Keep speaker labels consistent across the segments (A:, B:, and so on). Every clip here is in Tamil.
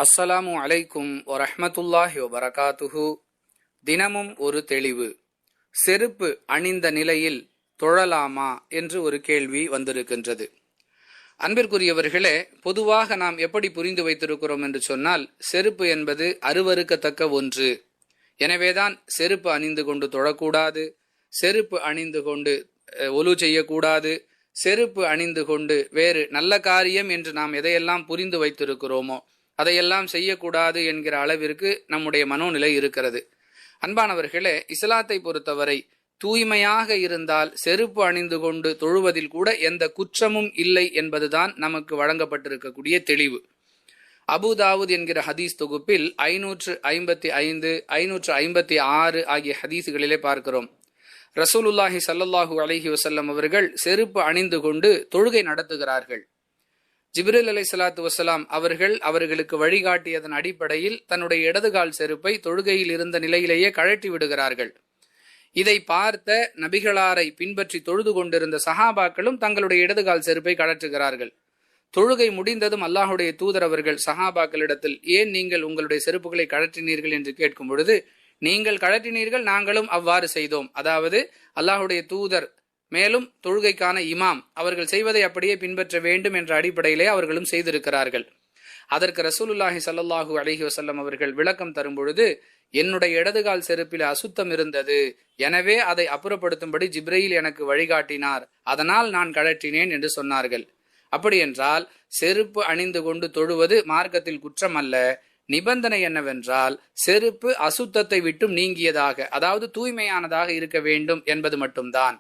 A: அஸ்ஸலாமு அலைக்கும் வரஹ்மத்துல்லாஹி வபரகாத்துஹு. தினமும் ஒரு தெளிவு. செருப்பு அணிந்த நிலையில் தொழலாமா என்று ஒரு கேள்வி வந்திருக்கின்றது. அன்பிற்குரியவர்களே, பொதுவாக நாம் எப்படி புரிந்து வைத்திருக்கிறோம் என்று சொன்னால், செருப்பு என்பது அருவருக்கத்தக்க ஒன்று. எனவேதான் செருப்பு அணிந்து கொண்டு தொழக்கூடாது, செருப்பு அணிந்து கொண்டு ஒலு செய்யக்கூடாது, செருப்பு அணிந்து கொண்டு வேறு நல்ல காரியம் என்று நாம் எதையெல்லாம் புரிந்து வைத்திருக்கிறோமோ அதையெல்லாம் செய்யக்கூடாது என்கிற அளவிற்கு நம்முடைய மனோநிலை இருக்கிறது. அன்பானவர்களே, இஸ்லாத்தை பொறுத்தவரை தூய்மையாக இருந்தால் செருப்பு அணிந்து கொண்டு தொழுவதில் கூட எந்த குற்றமும் இல்லை என்பதுதான் நமக்கு வழங்கப்பட்டிருக்கக்கூடிய தெளிவு. அபுதாவுத் என்கிற ஹதீஸ் தொகுப்பில் 555, 556 ஆகிய ஹதீஸ்களிலே பார்க்கிறோம். ரசூலுல்லாஹி ஸல்லல்லாஹு அலைஹி வஸல்லம் அவர்கள் செருப்பு அணிந்து கொண்டு தொழுகை நடத்துகிறார்கள். ஜிப்ரீல் அலைஹிஸ்ஸலாத்து வஸ்ஸலாம் அவர்களுக்கு வழிகாட்டியதன் அடிப்படையில் தன்னுடைய இடதுகால் செருப்பை தொழுகையில் இருந்த நிலையிலேயே கழற்றி விடுகிறார்கள். இதை பார்த்த நபிகளாரை பின்பற்றி தொழுது கொண்டிருந்த சஹாபாக்களும் தங்களுடைய இடதுகால் செருப்பை கழற்றுகிறார்கள். தொழுகை முடிந்ததும் அல்லாஹுடைய தூதர் அவர்கள் சஹாபாக்களிடத்தில், ஏன் நீங்கள் உங்களுடைய செருப்புகளை கழற்றினீர்கள் என்று கேட்கும் பொழுது, நீங்கள் கழற்றினீர்கள், நாங்களும் அவ்வாறு செய்தோம். அதாவது அல்லாஹுடைய தூதர் மேலும் தொழுகைக்கான இமாம் அவர்கள் செய்வதை அப்படியே பின்பற்ற வேண்டும் என்ற அடிப்படையிலே அவர்களும் செய்திருக்கிறார்கள். அதற்கு ரசூலுல்லாஹி ஸல்லல்லாஹு அலைஹி வஸல்லம் அவர்கள் விளக்கம் தரும் பொழுது, என்னுடைய இடதுகால் செருப்பில் அசுத்தம் இருந்தது, எனவே அதை அப்புறப்படுத்தும்படி ஜிப்ரீல் எனக்கு வழிகாட்டினார், அதனால் நான் கழற்றினேன் என்று சொன்னார்கள். அப்படி என்றால் செருப்பு அணிந்து கொண்டு தொழுவது மார்க்கத்தில் குற்றம் அல்ல. நிபந்தனை என்னவென்றால், செருப்பு அசுத்தத்தை விட்டும் நீங்கியதாக, அதாவது தூய்மையானதாக இருக்க வேண்டும் என்பது மட்டும்தான்.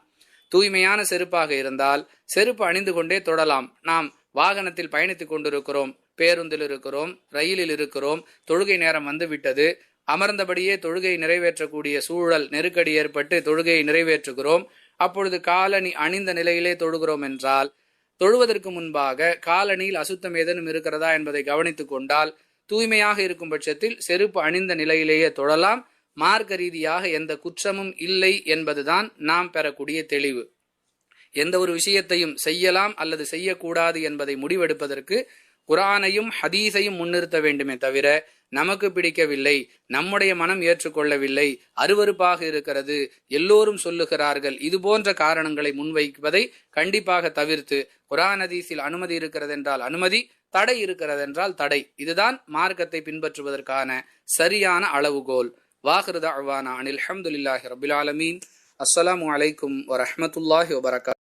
A: தூய்மையான செருப்பாக இருந்தால் செருப்பு அணிந்து கொண்டே தொழலாம். நாம் வாகனத்தில் பயணித்துக் கொண்டிருக்கிறோம், பேருந்தில் இருக்கிறோம், ரயிலில் இருக்கிறோம், தொழுகை நேரம் வந்து விட்டது, அமர்ந்தபடியே தொழுகையை நிறைவேற்றக்கூடிய சூழல் நெருக்கடி ஏற்பட்டு தொழுகையை நிறைவேற்றுகிறோம். அப்பொழுது காலணி அணிந்த நிலையிலே தொழுகிறோம் என்றால், தொழுவதற்கு முன்பாக காலணியில் அசுத்தம் ஏதேனும் இருக்கிறதா என்பதை கவனித்துக் கொண்டால், தூய்மையாக இருக்கும் பட்சத்தில் செருப்பு அணிந்த நிலையிலேயே தொழலாம். மார்க்க ரீதியாக எந்த குற்றமும் இல்லை என்பதுதான் நாம் பெறக்கூடிய தெளிவு. எந்த ஒரு விஷயத்தையும் செய்யலாம் அல்லது செய்யக்கூடாது என்பதை முடிவெடுப்பதற்கு குர்ஆனையும் ஹதீஸையும் முன்னிறுத்த வேண்டுமே தவிர, நமக்கு பிடிக்கவில்லை, நம்முடைய மனம் ஏற்றுக்கொள்ளவில்லை, அருவருப்பாக இருக்கிறது, எல்லோரும் சொல்லுகிறார்கள், இது போன்ற காரணங்களை முன்வைப்பதை கண்டிப்பாக தவிர்த்து, குர்ஆன் ஹதீஸில் அனுமதி இருக்கிறது என்றால் அனுமதி, தடை இருக்கிறது என்றால் தடை, இதுதான் மார்க்கத்தை பின்பற்றுவதற்கான சரியான அளவுகோல். வாஹிரு தஅவானா அனில் ஹம்துலில்லாஹி ரப்பில் ஆலமீன். அஸ்ஸலாமு அலைக்கும் வரஹ்மத்துல்லாஹி வபரகாத்துஹு.